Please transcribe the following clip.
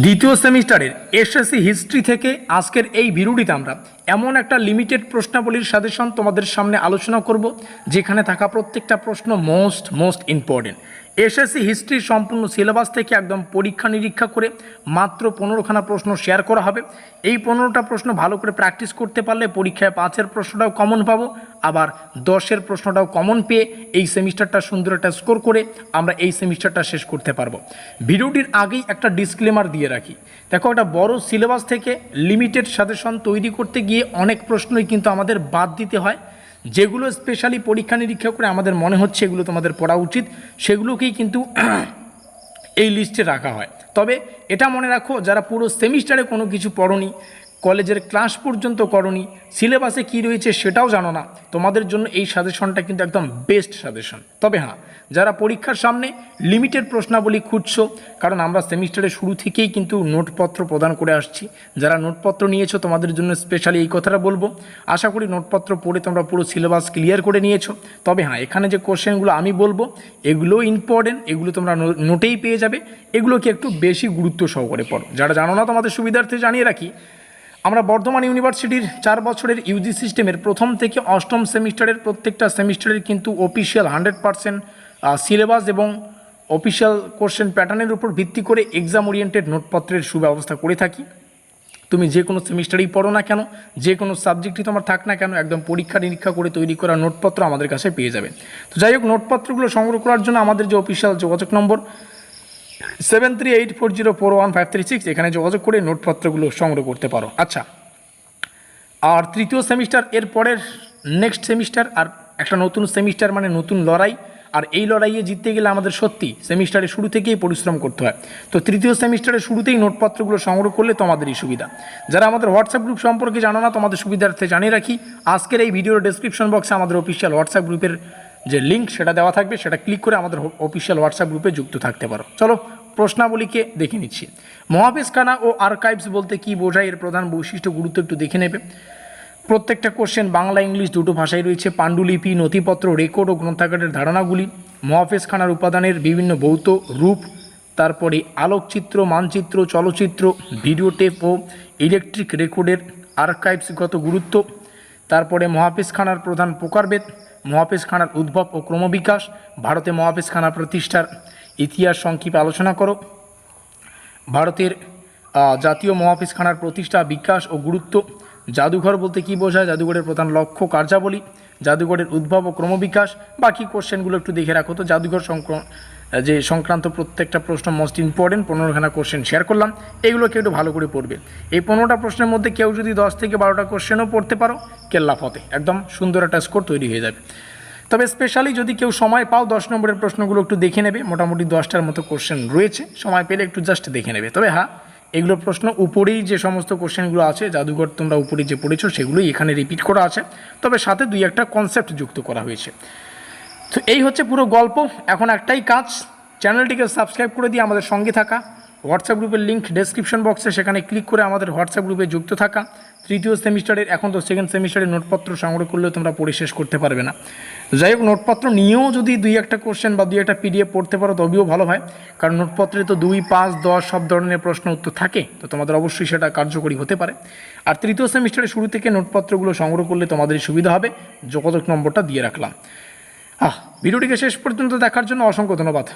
দ্বিতীয় সেমিস্টারের SSC history থেকে আজকের এই ভিডিওটিতে আমরা এমন একটা লিমিটেড প্রশ্নাবলীর সাজেশন তোমাদের সামনে আলোচনা করব যেখানে থাকা প্রত্যেকটা প্রশ্ন মোস্ট ইম্পর্টেন্ট। এসএসসি হিস্ট্রির সম্পূর্ণ সিলেবাস থেকে একদম পরীক্ষা নিরীক্ষা করে মাত্র 15খানা প্রশ্ন শেয়ার করা হবে। এই 15টা প্রশ্ন ভালো করে প্র্যাকটিস করতে পারলে পরীক্ষায় 5-এর প্রশ্নটাও কমন পাবো, আবার 10-এর প্রশ্নটাও কমন পেয়ে এই সেমিস্টারটা সুন্দর একটা স্কোর করে আমরা এই সেমিস্টারটা শেষ করতে পারবো। ভিডিওটির আগেই একটা ডিসক্লেমার দিয়ে রাখি, দেখো একটা বড় সিলেবাস থেকে লিমিটেড সাজেশন তৈরি করতে গিয়ে অনেক প্রশ্নই কিন্তু আমাদের বাদ দিতে হয়, যেগুলো স্পেশালি পরীক্ষা নিরীক্ষা করে আমাদের মনে হচ্ছে এগুলো তোমাদের পড়া উচিত, সেগুলোকেই কিন্তু এই লিস্টে রাখা হয়। তবে এটা মনে রাখো, যারা পুরো সেমিস্টারে কোনো কিছু পড়োনি, কলেজের ক্লাস পর্যন্ত করোনি, সিলেবাসে কী রয়েছে সেটাও জানো না, তোমাদের জন্য এই সাজেশনটা কিন্তু একদম বেস্ট সাজেশন। তবে হ্যাঁ, যারা পরীক্ষার সামনে লিমিটেড প্রশ্নাবলী খুঁজছো, কারণ আমরা সেমিস্টারের শুরু থেকেই কিন্তু নোটপত্র প্রদান করে আসছি, যারা নোটপত্র নিয়েছো তোমাদের জন্য স্পেশালি এই কথাটা বলবো, আশা করি নোটপত্র পড়ে তোমরা পুরো সিলেবাস ক্লিয়ার করে নিয়েছো। তবে হ্যাঁ, এখানে যে কোশ্চেনগুলো আমি বলবো এগুলো ইম্পর্টেন্ট, এগুলো তোমরা নোটেই পেয়ে যাবে, এগুলোকে একটু বেশি গুরুত্ব সহকারে পড়ো। যারা জানো না তোমাদের সুবিধার্থে জানিয়ে রাখি, আমরা বর্ধমান ইউনিভার্সিটির 4 বছরের ইউজি সিস্টেমের প্রথম থেকে অষ্টম সেমিস্টারের প্রত্যেকটা সেমিস্টারের কিন্তু অফিসিয়াল 100% সিলেবাস এবং অফিসিয়াল কোশ্চেন প্যাটার্নের উপর ভিত্তি করে এক্সাম ওরিয়েন্টেড নোটপত্রের সুব্যবস্থা করে থাকি। তুমি যে কোনো সেমিস্টারেই পড়ো না কেন, যে কোনো সাবজেক্টই তোমার থাক না কেন, একদম পরীক্ষা নিরীক্ষা করে তৈরি করা নোটপত্র আমাদের কাছে পেয়ে যাবে। তো যাই হোক, নোটপত্রগুলো সংগ্রহ করার জন্য আমাদের যে অফিসিয়াল যোগাযোগ নম্বর 7384041536, এখানে যোগাযোগ করে নোটপত্রগুলো সংগ্রহ করতে পারো। আচ্ছা, আর তৃতীয় সেমিস্টার এর পরের নেক্সট সেমিস্টার আর একটা নতুন সেমিস্টার মানে নতুন লড়াই, আর এই লড়াইয়ে জিততে গেলে আমাদের সত্যি সেমিস্টারের শুরু থেকেই পরিশ্রম করতে হয়। তো তৃতীয় সেমিস্টারের শুরুতেই নোটপত্রগুলো সংগ্রহ করলে তোমাদেরই সুবিধা। যারা আমাদের হোয়াটসঅ্যাপ গ্রুপ সম্পর্কে জানো না, তোমাদের সুবিধার্থে জানিয়ে রাখি, আজকের এই ভিডিওর ডেসক্রিপশন বক্সে আমাদের অফিসিয়াল হোয়াটসঅ্যাপ গ্রুপের যে লিঙ্ক সেটা দেওয়া থাকবে, সেটা ক্লিক করে আমাদের অফিসিয়াল হোয়াটসঅ্যাপ গ্রুপে যুক্ত থাকতে পারো। চলো প্রশ্নাবলীকে দেখে নিচ্ছি। মহাবেশখানা ও আর্কাইভস বলতে কী বোঝায়, এর প্রধান বৈশিষ্ট্য গুরুত্ব একটু দেখে নেবে। প্রত্যেকটা কোশ্চেন বাংলা ইংলিশ দুটো ভাষায় রয়েছে। পাণ্ডুলিপি, নথিপত্র, রেকর্ড ও গ্রন্থাগারের ধারণাগুলি, মহাবেশখানার উপাদানের বিভিন্ন ভৌত রূপ, তারপরে আলোকচিত্র, মানচিত্র, চলচ্চিত্র, ভিডিও টেপ ও ইলেকট্রিক রেকর্ডের আর্কাইভসগত গুরুত্ব, তারপরে মহাবেশখানার প্রধান প্রকারভেদ, মহাবেশখানার উদ্ভব ও ক্রমবিকাশ, ভারতে মহাবেশখানা প্রতিষ্ঠার ইতিহাস সংক্ষেপে আলোচনা করো, ভারতের জাতীয় মহাবেশখানার প্রতিষ্ঠা, বিকাশ ও গুরুত্ব, জাদুঘর বলতে কী বোঝায়, জাদুঘরের প্রধান লক্ষ্য, কার্যাবলী, জাদুঘরের উদ্ভব ও ক্রমবিকাশ। বাকি কোশ্চেনগুলো একটু দেখে রাখো। তো জাদুঘর সংক্রান্ত প্রত্যেকটা প্রশ্ন মোস্ট ইম্পর্টেন্ট, 15খানা কোশ্চেন শেয়ার করলাম, এগুলোকে একটু ভালো করে পড়বে। এই 15টা প্রশ্নের মধ্যে কেউ যদি 10 থেকে 12টা কোশ্চেনও পড়তে পারো, কেল্লা ফতে, একদম সুন্দর একটা স্কোর তৈরি হয়ে যাবে। তবে স্পেশালি যদি কেউ সময় পাও, 10 নম্বরের প্রশ্নগুলো একটু দেখে নেবে, মোটামুটি 10টার মতো কোশ্চেন রয়েছে, সময় পেলে একটু জাস্ট দেখে নেবে। তবে হ্যাঁ, এগুলো প্রশ্ন উপরেই যে সমস্ত কোশ্চেনগুলো আছে, জাদুঘর তোমরা উপরে যে পড়েছো সেগুলোই এখানে রিপিট করা আছে, তবে সাথে 2-1টা কনসেপ্ট যুক্ত করা হয়েছে। তো এই হচ্ছে পুরো গল্প। এখন একটাই কাজ, চ্যানেলটিকে সাবস্ক্রাইব করে দিয়ে আমাদের সঙ্গে থাকা, হোয়াটসঅ্যাপ গ্রুপের লিঙ্ক ডেসক্রিপশন বক্সে, সেখানে ক্লিক করে আমাদের হোয়াটসঅ্যাপ গ্রুপে যুক্ত থাকা। তৃতীয় সেমিস্টারের, এখন তো সেকেন্ড সেমিস্টারের নোটপত্র সংগ্রহ করলেও তোমরা পড়ে শেষ করতে পারবে না। যাই হোক, নোটপত্র নিয়েও যদি 2-1টা কোশ্চেন বা 2-1টা পিডিএফ পড়তে পারো তবেও ভালো হয়, কারণ নোটপত্রে তো 2, 5, 10 সব ধরনের প্রশ্ন উত্তর থাকে, তো তোমাদের অবশ্যই সেটা কার্যকরী হতে পারে। আর তৃতীয় সেমিস্টারের শুরু থেকে নোটপত্রগুলো সংগ্রহ করলে তোমাদেরই সুবিধা হবে। যোগাযোগ নম্বরটা দিয়ে রাখলাম। ভিডিওটিকে শেষ পর্যন্ত দেখার জন্য অসংখ্য ধন্যবাদ।